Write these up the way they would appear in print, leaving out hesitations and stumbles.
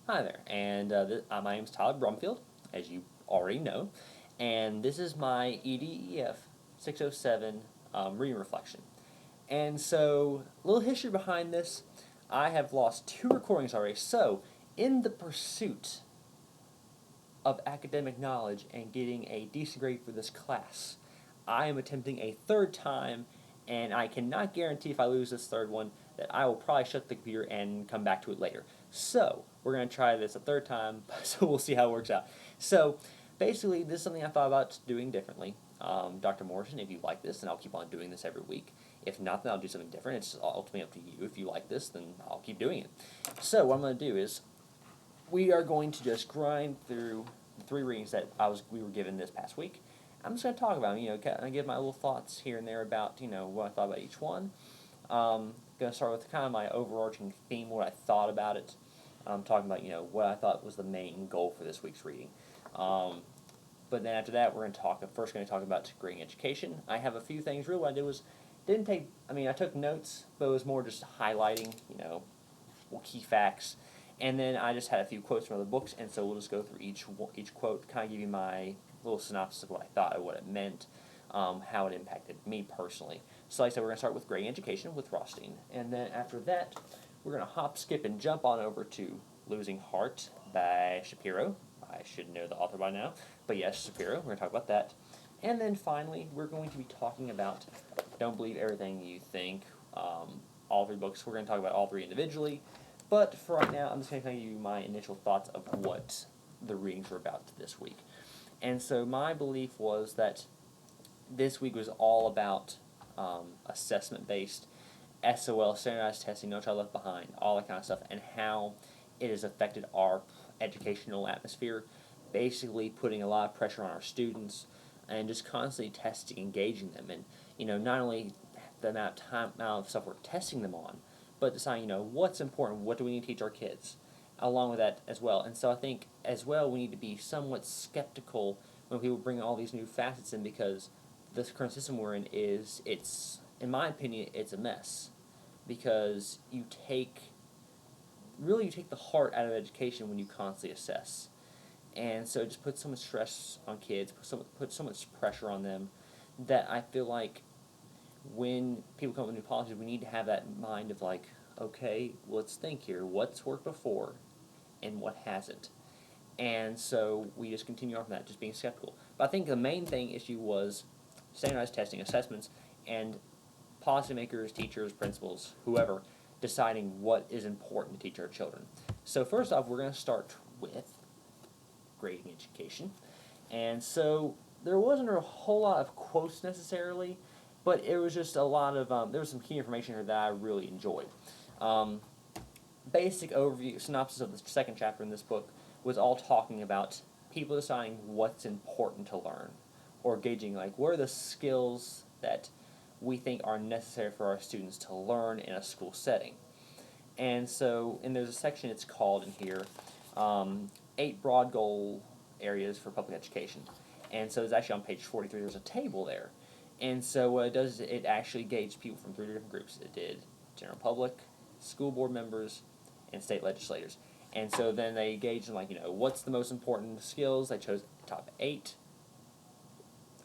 Hi there, and my name is Tyler Brumfield, as you already know, and this is my EDEF 607 reading reflection. And so, a little history behind this. I have lost 2 recordings already, so in the pursuit of academic knowledge and getting a decent grade for this class, I am attempting a third time, and I cannot guarantee if I lose this third one that I will probably shut the computer and come back to it later. So, we're going to try this a third time, so we'll see how it works out. So, basically, this is something I thought about doing differently. Dr. Morrison, if you like this, then I'll keep on doing this every week. If not, then I'll do something different. It's ultimately up to you. If you like this, then I'll keep doing it. So, what I'm going to do is we are going to just grind through the 3 readings that we were given this past week. I'm just going to talk about them, kind of give my little thoughts here and there about, what I thought about each one. Going to start with kind of my overarching theme, what I thought about it. I'm talking about, what I thought was the main goal for this week's reading. But then after that, we're going to talk about grading education. I have a few things. Really, what I did was I took notes, but it was more just highlighting, key facts. And then I just had a few quotes from other books, and so we'll just go through each quote, kind of give you my little synopsis of what I thought, of what it meant, how it impacted me personally. So like I said, we're going to start with Grading Education with Rothstein. And then after that, we're going to hop, skip, and jump on over to Losing Heart by Shapiro. I should know the author by now, but yes, Shapiro. We're going to talk about that. And then finally, we're going to be talking about Don't Believe Everything You Think. All 3 books. We're going to talk about all 3 individually. But for right now, I'm just going to tell you my initial thoughts of what the readings were about this week. And so my belief was that this week was all about assessment-based, SOL, standardized testing, no child left behind, all that kind of stuff, and how it has affected our educational atmosphere, basically putting a lot of pressure on our students and just constantly testing, engaging them, and not only the amount of stuff we're testing them on, but deciding, what's important, what do we need to teach our kids, along with that as well. And so I think, as well, we need to be somewhat skeptical when people bring all these new facets in, because this current system we're in in my opinion, it's a mess. Because you take the heart out of education when you constantly assess. And so it just puts so much stress on kids, puts so much pressure on them, that I feel like when people come up with new policies, we need to have that mind of like, okay, let's think here. What's worked before and what hasn't? And so we just continue on from that, just being skeptical. But I think the main issue was standardized testing, assessments, and policymakers, teachers, principals, whoever, deciding what is important to teach our children. So first off, we're going to start with grading education. And so there wasn't a whole lot of quotes necessarily, but it was just a lot of, there was some key information here that I really enjoyed. Basic overview, synopsis of the second chapter in this book was all talking about people deciding what's important to learn, or gauging like what are the skills that we think are necessary for our students to learn in a school setting. And so, and there's a section it's called in here, 8 broad goal areas for public education. And so it's actually on page 43, there's a table there. And so what it does is it actually gauged people from 3 different groups. It did general public, school board members, and state legislators. And so then they gauged like, what's the most important skills. They chose the top 8.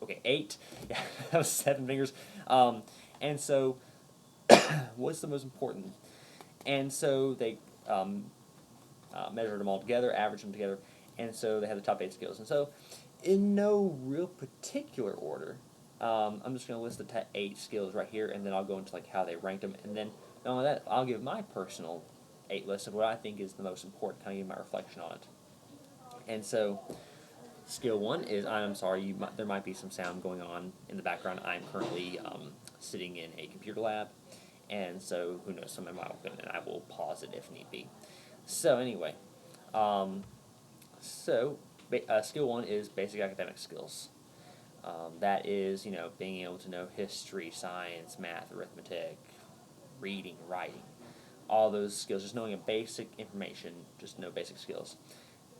Okay, 8. Yeah, that was 7 fingers. And so, what's the most important? And so they measured them all together, averaged them together, and so they had the top 8 skills. And so, in no real particular order, I'm just going to list the 8 skills right here, and then I'll go into like how they ranked them, and then not only that, I'll give my personal 8 list of what I think is the most important, kind of give my reflection on it. And so, skill 1 is, I'm sorry, there might be some sound going on in the background. I'm currently sitting in a computer lab, and so who knows, somebody might walk in, and I will pause it if need be. So anyway, skill 1 is basic academic skills. That is, being able to know history, science, math, arithmetic, reading, writing, all those skills, just knowing a basic information, just know basic skills.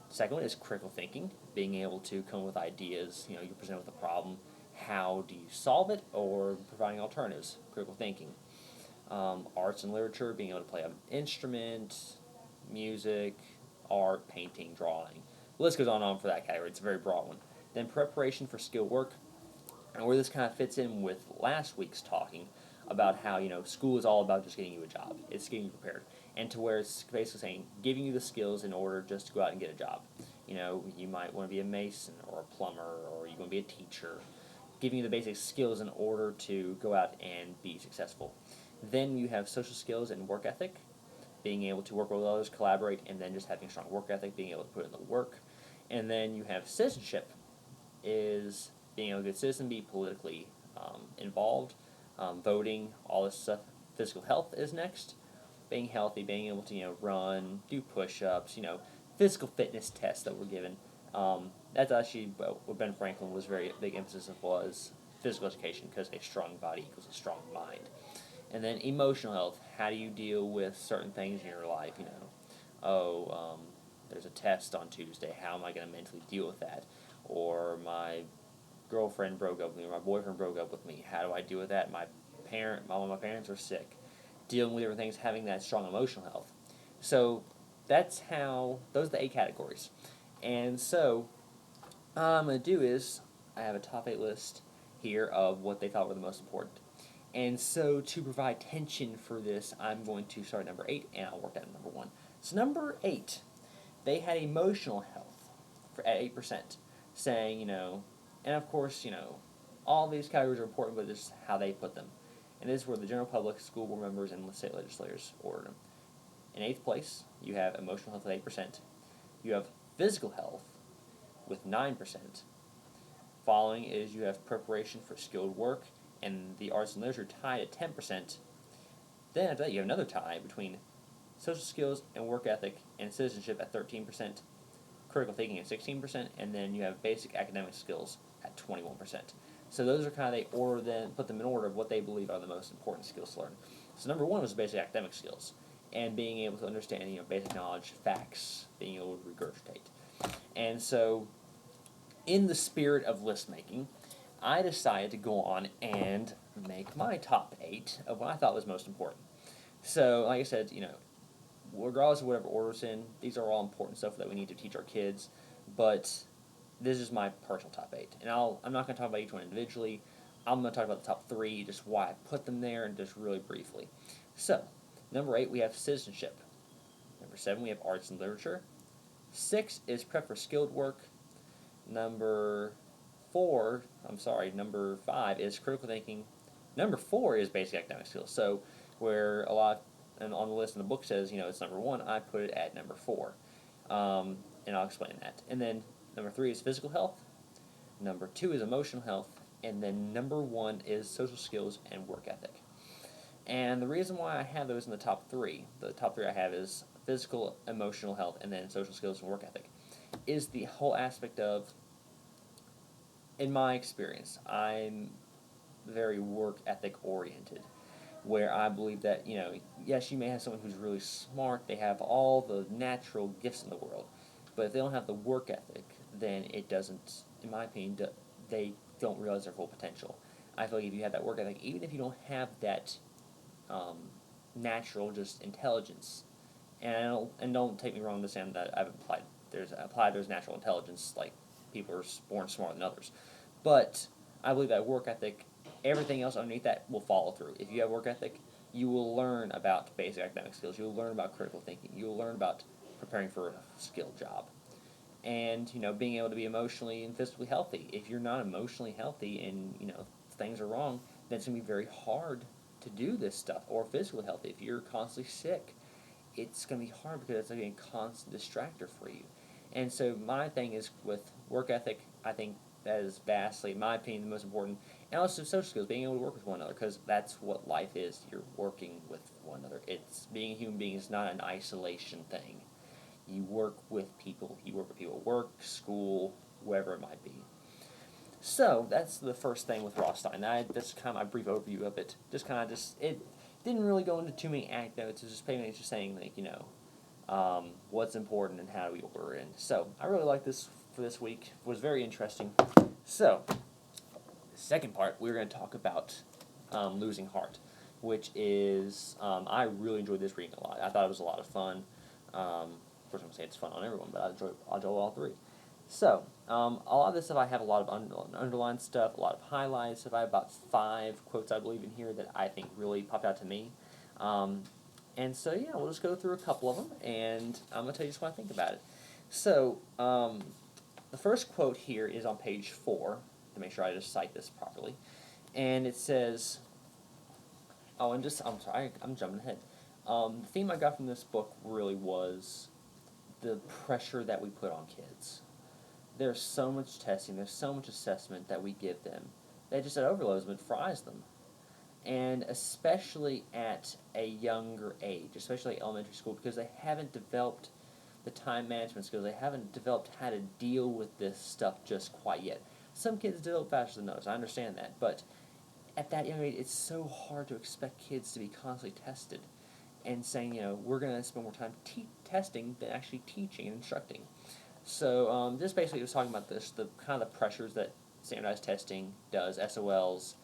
Second one is critical thinking, being able to come up with ideas. You're presented with a problem. How do you solve it, or providing alternatives? Critical thinking. Arts and literature, being able to play an instrument, music, art, painting, drawing. The list goes on and on for that category. It's a very broad one. Then preparation for skilled work, and where this kind of fits in with last week's talking about how, school is all about just getting you a job. It's getting you prepared. And to where it's basically saying, giving you the skills in order just to go out and get a job. You might want to be a mason or a plumber, or you want to be a teacher. Giving you the basic skills in order to go out and be successful. Then you have social skills and work ethic, being able to work with others, collaborate, and then just having a strong work ethic, being able to put in the work. And then you have citizenship, is being able to be a citizen, be politically involved, voting, all this stuff. Physical health is next. Being healthy, being able to run, do push-ups, physical fitness tests that were given. That's actually what Ben Franklin was very big emphasis of, was physical education, because a strong body equals a strong mind. And then emotional health. How do you deal with certain things in your life? There's a test on Tuesday. How am I going to mentally deal with that? Or my girlfriend broke up with me, or my boyfriend broke up with me. How do I deal with that? One of my parents are sick. Dealing with different things, having that strong emotional health. So those are the 8 categories. And so what I'm going to do is, I have a top 8 list here of what they thought were the most important. And so to provide tension for this, I'm going to start at number 8, and I'll work down to number 1. So number 8, they had emotional health at 8%, saying, and of course, all these categories are important, but this is how they put them. And this is where the general public, school board members, and state legislators ordered them. In 8th place, you have emotional health at 8%. You have physical health with 9%. Following is you have preparation for skilled work, and the arts and literature tied at 10%. Then after that, you have another tie between social skills and work ethic and citizenship at 13%, critical thinking at 16%, and then you have basic academic skills at 21%. So those are kind of, put them in order of what they believe are the most important skills to learn. So number 1 was basic academic skills, and being able to understand, basic knowledge, facts, being able to regurgitate. And so, in the spirit of list making, I decided to go on and make my top 8 of what I thought was most important. So, like I said, regardless of whatever order it's in, these are all important stuff that we need to teach our kids, but this is my personal top 8. And I'm not going to talk about each one individually. I'm going to talk about the top 3, just why I put them there, and just really briefly. So, number 8, we have citizenship. Number 7, we have arts and literature. 6 is prep for skilled work. Number 5 is critical thinking. Number 4 is basic academic skills. So, where and on the list in the book says, it's number 1, I put it at number 4. And I'll explain that. And then number 3 is physical health. Number 2 is emotional health. And then number 1 is social skills and work ethic. And the reason why I have those in the top 3 I have is physical, emotional health, and then social skills and work ethic, is the whole aspect of, in my experience, I'm very work ethic oriented, where I believe that, yes, you may have someone who's really smart, they have all the natural gifts in the world, but if they don't have the work ethic, then it doesn't, in my opinion, they don't realize their full potential. I feel like if you have that work ethic, even if you don't have that natural just intelligence, and don't take me wrong, understand that I've applied there's natural intelligence, like people are born smarter than others, but I believe that work ethic, everything else underneath that will follow through. If you have work ethic, you will learn about basic academic skills, you will learn about critical thinking, you will learn about preparing for a skilled job, and being able to be emotionally and physically healthy. If you're not emotionally healthy and things are wrong, then it's going to be very hard to do this stuff. Or physically healthy, if you're constantly sick, it's going to be hard because it's like a constant distractor for you. And so my thing is with work ethic, I think that is vastly, in my opinion, the most important. And also social skills, being able to work with one another, because that's what life is. You're working with one another. It's being a human being is not an isolation thing. You work with people. You work with people at work, school, wherever it might be. So that's the first thing with Rothstein. That's kind of my brief overview of it. It didn't really go into too many anecdotes. It's just saying what's important and how do we order it in. So I really like this for this week. It was very interesting. So the second part, we're going to talk about Losing Heart, which is I really enjoyed this reading a lot. I thought it was a lot of fun. of course, I'm going to say it's fun on everyone, but I enjoy all three. So, a lot of this stuff I have a lot of underlined stuff, a lot of highlights stuff. I have about 5 quotes I believe in here that I think really popped out to me. And so, yeah, we'll just go through a couple of them, and I'm going to tell you just what I think about it. So, the first quote here is on page 4, to make sure I just cite this properly. And it says, I'm sorry, I'm jumping ahead. The theme I got from this book really was the pressure that we put on kids. There's so much testing, there's so much assessment that we give them. That just overloads them, it fries them. And especially at a younger age, especially elementary school, because they haven't developed the time management skills. They haven't developed how to deal with this stuff just quite yet. Some kids develop faster than others, I understand that, but at that young age, it's so hard to expect kids to be constantly tested and saying, we're going to spend more time testing than actually teaching and instructing. So this basically was talking about the kind of the pressures that standardized testing does, SOLs,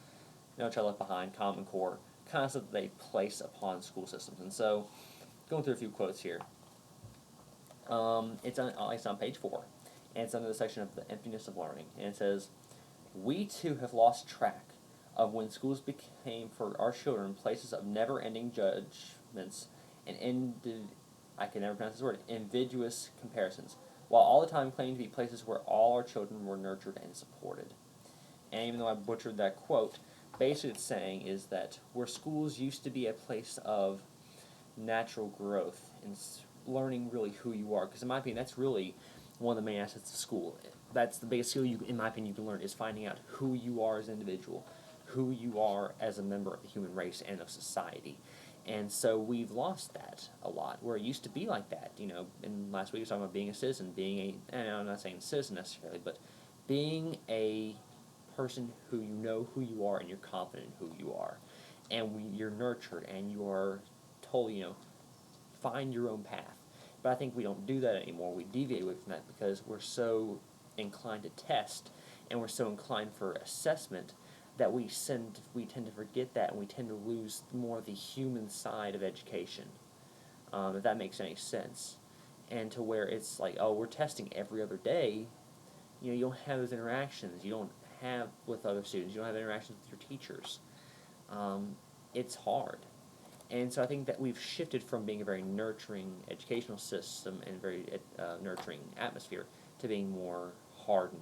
No Child Left Behind, Common Core, kind of stuff that they place upon school systems. And so, going through a few quotes here. It's on page 4, and it's under the section of the emptiness of learning. And it says, "We too have lost track of when schools became for our children places of never-ending judgments and I can never pronounce this word, invidious comparisons, while all the time claiming to be places where all our children were nurtured and supported." And even though I butchered that quote, basically it's saying is that where schools used to be a place of natural growth and learning really who you are, because in my opinion that's really one of the main assets of school. That's the biggest skill in my opinion you can learn, is finding out who you are as an individual, who you are as a member of the human race and of society. And so we've lost that a lot, where it used to be like that. And last week we were talking about being a citizen, and I'm not saying citizen necessarily, but being a person who you know who you are and you're confident in who you are. And you're nurtured and you are told, find your own path. But I think we don't do that anymore. We deviate away from that because we're so inclined to test and we're so inclined for assessment that we tend to forget that, and we tend to lose more of the human side of education, if that makes any sense. And to where it's like, oh, we're testing every other day, you don't have those interactions, you don't have with other students, you don't have interactions with your teachers. It's hard. And so I think that we've shifted from being a very nurturing educational system and very nurturing atmosphere to being more hardened.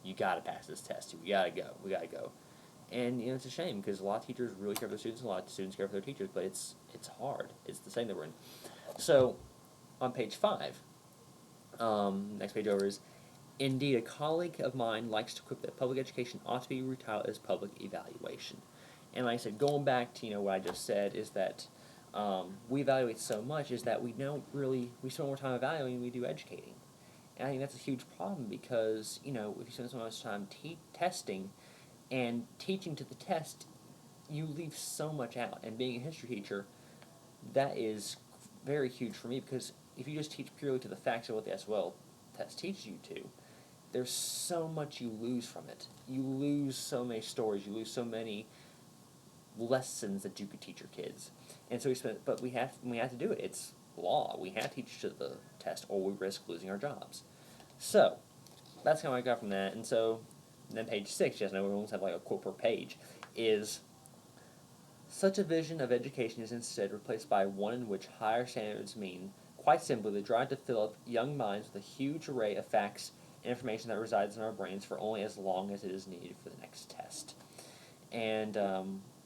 You gotta pass this test, we gotta go. And it's a shame because a lot of teachers really care for their students, and a lot of students care for their teachers, but it's hard. It's the same that we're in. So, on page 5, next page over is, "Indeed, a colleague of mine likes to quip that public education ought to be retitled as public evaluation." And like I said, going back to what I just said, is that we evaluate so much, is that we spend more time evaluating than we do educating. And I think that's a huge problem because, if you spend so much time testing and teaching to the test, you leave so much out. And being a history teacher, that is very huge for me, because if you just teach purely to the facts of what the SOL test teaches you to, there's so much you lose from it. You lose so many stories, you lose so many lessons that you could teach your kids. And so we have to do it. It's law. We have to teach to the test, or we risk losing our jobs. So, that's kind of what I got from that. And so, then page 6, yes, I know we almost have like a quote per page, is, "Such a vision of education is instead replaced by one in which higher standards mean, quite simply, the drive to fill up young minds with a huge array of facts and information that resides in our brains for only as long as it is needed for the next test." And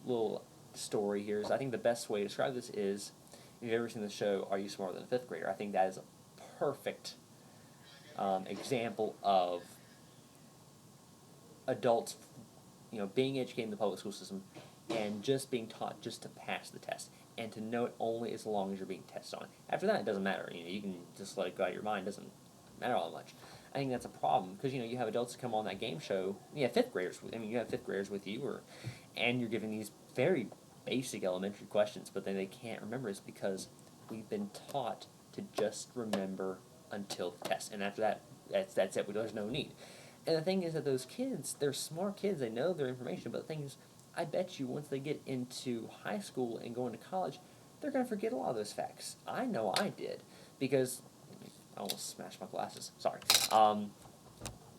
little story here is, I think the best way to describe this is, if you've ever seen the show Are You Smarter Than a Fifth Grader? I think that is a perfect example of adults, being educated in the public school system and just being taught just to pass the test and to know it only as long as you're being tested on it. After that, it doesn't matter. You can just let it go out of your mind. It doesn't matter all that much. I think that's a problem because you have adults come on that game show. Fifth graders. You have fifth graders with you, and you're giving these very basic elementary questions, but then they can't remember. It's because we've been taught to just remember until the test, and after that, that's it. There's no need. And the thing is that those kids, they're smart kids. They know their information, but the thing is, I bet you once they get into high school and go into college, they're going to forget a lot of those facts. I know I did, because I almost smashed my glasses. Sorry.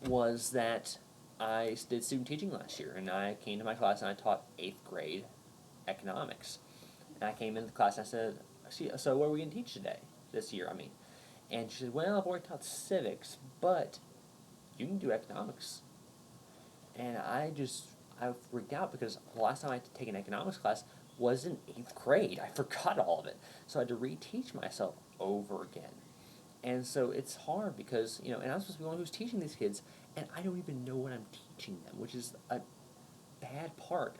Was that I did student teaching last year, and I came to my class and I taught 8th grade economics. And I came into the class and I said, so what are we going to teach this year, I mean? And she said, well, I've already taught civics, but you can do economics. And I freaked out because the last time I had to take an economics class was in 8th grade. I forgot all of it. So I had to reteach myself over again. And so it's hard because, and I'm supposed to be the one who's teaching these kids, and I don't even know what I'm teaching them, which is a bad part.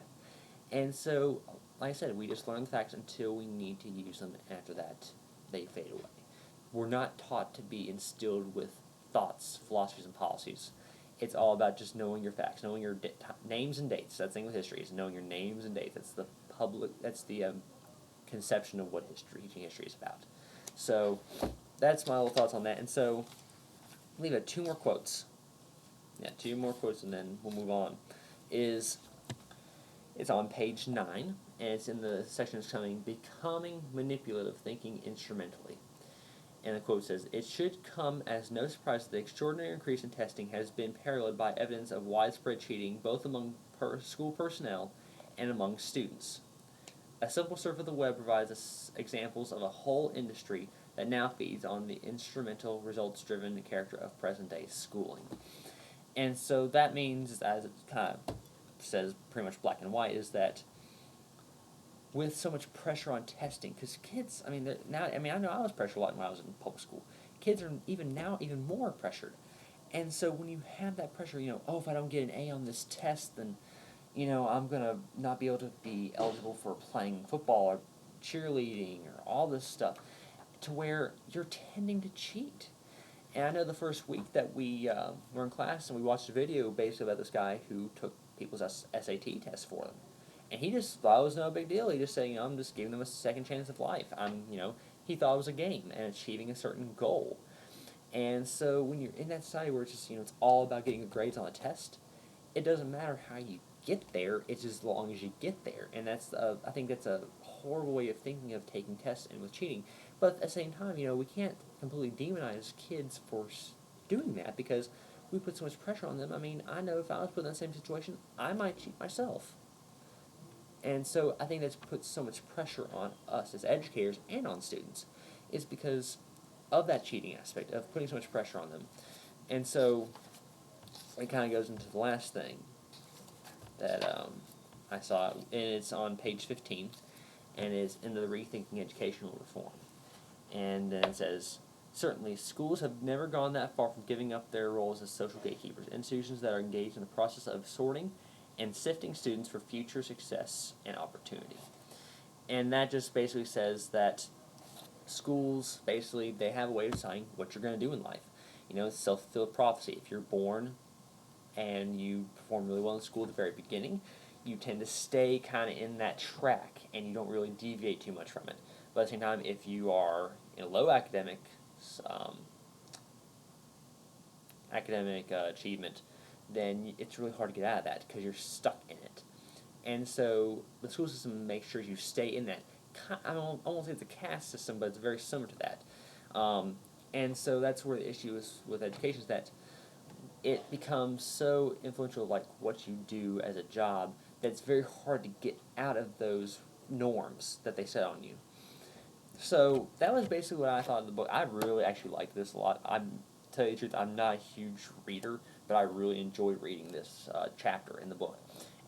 And so, like I said, we just learn the facts until we need to use them. After that, they fade away. We're not taught to be instilled with thoughts, philosophies, and policies. It's all about just knowing your facts, knowing your names and dates. That's the thing with history, is knowing your names and dates. That's the conception of what teaching history is about. So that's my little thoughts on that. And so I leave 2 more quotes. Yeah, 2 more quotes, and then we'll move on. It's on page 9, and it's in the section showing becoming manipulative thinking instrumentally. And the quote says, "It should come as no surprise that the extraordinary increase in testing has been paralleled by evidence of widespread cheating both among school personnel and among students. A simple surf of the web provides us examples of a whole industry that now feeds on the instrumental, results-driven character of present-day schooling." And so that means, as it kind of says pretty much black and white, is that with so much pressure on testing, because kids, I know I was pressured a lot when I was in public school. Kids are even more pressured. And so when you have that pressure, if I don't get an A on this test, then, I'm going to not be able to be eligible for playing football or cheerleading or all this stuff, to where you're tending to cheat. And I know the first week that we were in class and we watched a video basically about this guy who took people's SAT tests for them. And he just thought it was no big deal. He just said, I'm just giving them a second chance of life. He thought it was a game and achieving a certain goal. And so when you're in that society where it's just, it's all about getting good grades on a test, it doesn't matter how you get there, it's as long as you get there. And I think that's a horrible way of thinking of taking tests and with cheating. But at the same time, we can't completely demonize kids for doing that because we put so much pressure on them. I know if I was put in that same situation, I might cheat myself. And so I think that's put so much pressure on us as educators and on students, is because of that cheating aspect, of putting so much pressure on them. And so it kind of goes into the last thing that I saw, and it's on page 15, and it's in the Rethinking Educational Reform. And then it says, "Certainly, schools have never gone that far from giving up their roles as social gatekeepers. Institutions that are engaged in the process of sorting and sifting students for future success and opportunity." And that just basically says that schools, basically, they have a way of deciding what you're going to do in life. It's self-fulfilling prophecy. If you're born and you perform really well in school at the very beginning, you tend to stay kind of in that track, and you don't really deviate too much from it. But at the same time, if you are in a low academic achievement, then it's really hard to get out of that because you're stuck in it. And so the school system makes sure you stay in that. I won't say it's a caste system, but it's very similar to that. And so that's where the issue is with education, is that it becomes so influential, like what you do as a job, that it's very hard to get out of those norms that they set on you. So that was basically what I thought of the book. I really actually liked this a lot. To tell you the truth, I'm not a huge reader, but I really enjoyed reading this chapter in the book.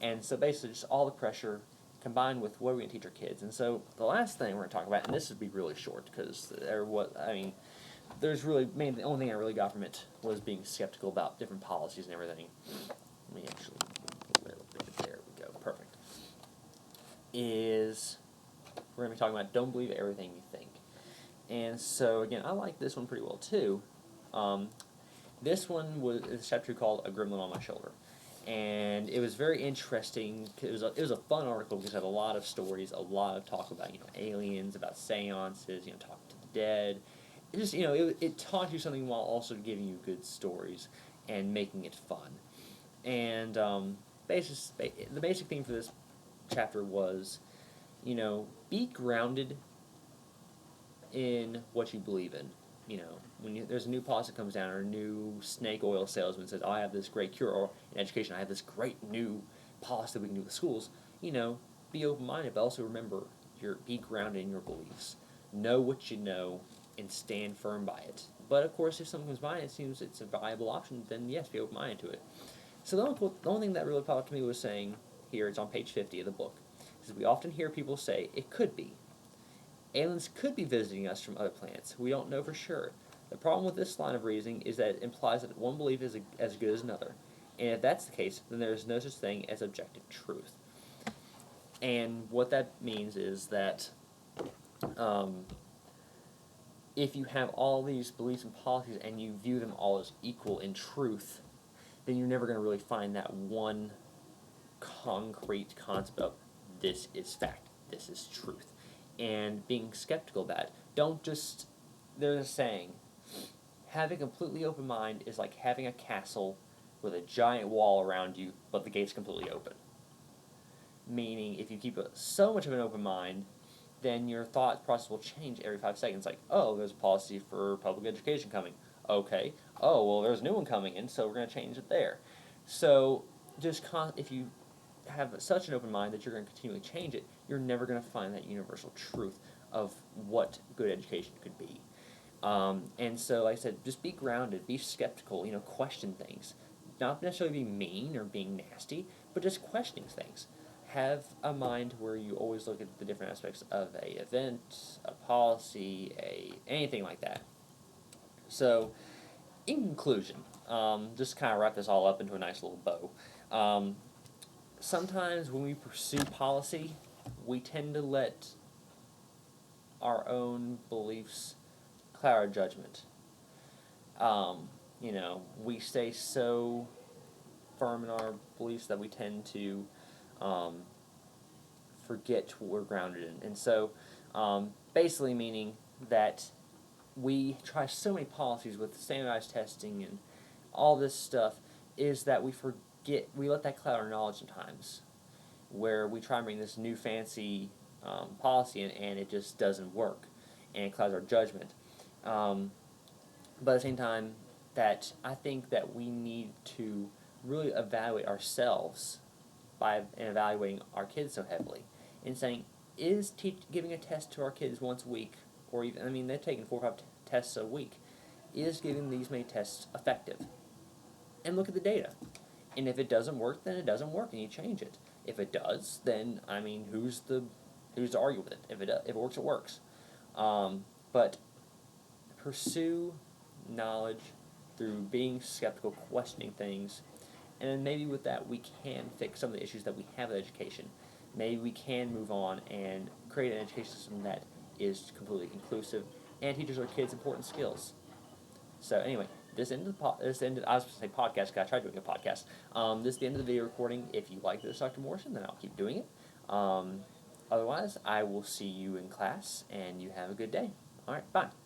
And so basically just all the pressure combined with what we're going to teach our kids. And so the last thing we're going to talk about, and this would be really short because there's really, the only thing I really got from it was being skeptical about different policies and everything. Let me actually move a little bit. There we go. Perfect. We're going to be talking about don't believe everything you think. And so, again, I like this one pretty well, too. This one was a chapter called A Gremlin on My Shoulder. And it was very interesting. It was a fun article because it had a lot of stories, a lot of talk about aliens, about seances, talking to the dead. It just it taught you something while also giving you good stories and making it fun. And the basic theme for this chapter was, be grounded in what you believe in, when there's a new policy that comes down, or a new snake oil salesman says, "Oh, I have this great cure," or in education, "I have this great new policy that we can do with schools," be open-minded, but also remember, be grounded in your beliefs. Know what you know and stand firm by it. But of course, if something comes by and it seems it's a viable option, then yes, be open-minded to it. So the only thing that really popped to me was saying here, it's on page 50 of the book, is we often hear people say, "It could be. Aliens could be visiting us from other planets. We don't know for sure." The problem with this line of reasoning is that it implies that one belief is as good as another. And if that's the case, then there is no such thing as objective truth. And what that means is that if you have all these beliefs and policies and you view them all as equal in truth, then you're never going to really find that one concrete concept of this is fact, this is truth. And being skeptical about it. Don't just, there's a saying, having a completely open mind is like having a castle with a giant wall around you, but the gate's completely open. Meaning, if you keep so much of an open mind, then your thought process will change every 5 seconds. Like, oh, there's a policy for public education coming. Okay. Oh, well, there's a new one coming in, so we're going to change it there. So, if you have such an open mind that you're going to continually change it, you're never going to find that universal truth of what good education could be. And so, like I said, just be grounded, be skeptical, question things. Not necessarily be mean or being nasty, but just questioning things. Have a mind where you always look at the different aspects of a event, a policy, anything like that. So, in conclusion, just kind of wrap this all up into a nice little bow. Sometimes when we pursue policy, we tend to let our own beliefs cloud our judgment. We stay so firm in our beliefs that we tend to forget what we're grounded in. And so, basically meaning that we try so many policies with standardized testing and all this stuff, is that we let that cloud our knowledge sometimes, where we try and bring this new fancy policy in, and it just doesn't work, and it clouds our judgment. But at the same time, that I think that we need to really evaluate ourselves by evaluating our kids so heavily, and saying, is giving a test to our kids once a week, or even, they're taking 4 or 5 tests a week, is giving these many tests effective? And look at the data. And if it doesn't work, then it doesn't work, and you change it. If it does, then, who's to argue with it? If it works, it works. But pursue knowledge through being skeptical, questioning things, and then maybe with that we can fix some of the issues that we have with education. Maybe we can move on and create an education system that is completely inclusive and teaches our kids important skills. So anyway, I was going to say podcast because I tried doing a podcast. This is the end of the video recording. If you like this, Dr. Morrison, then I'll keep doing it. Otherwise, I will see you in class, and you have a good day. All right, bye.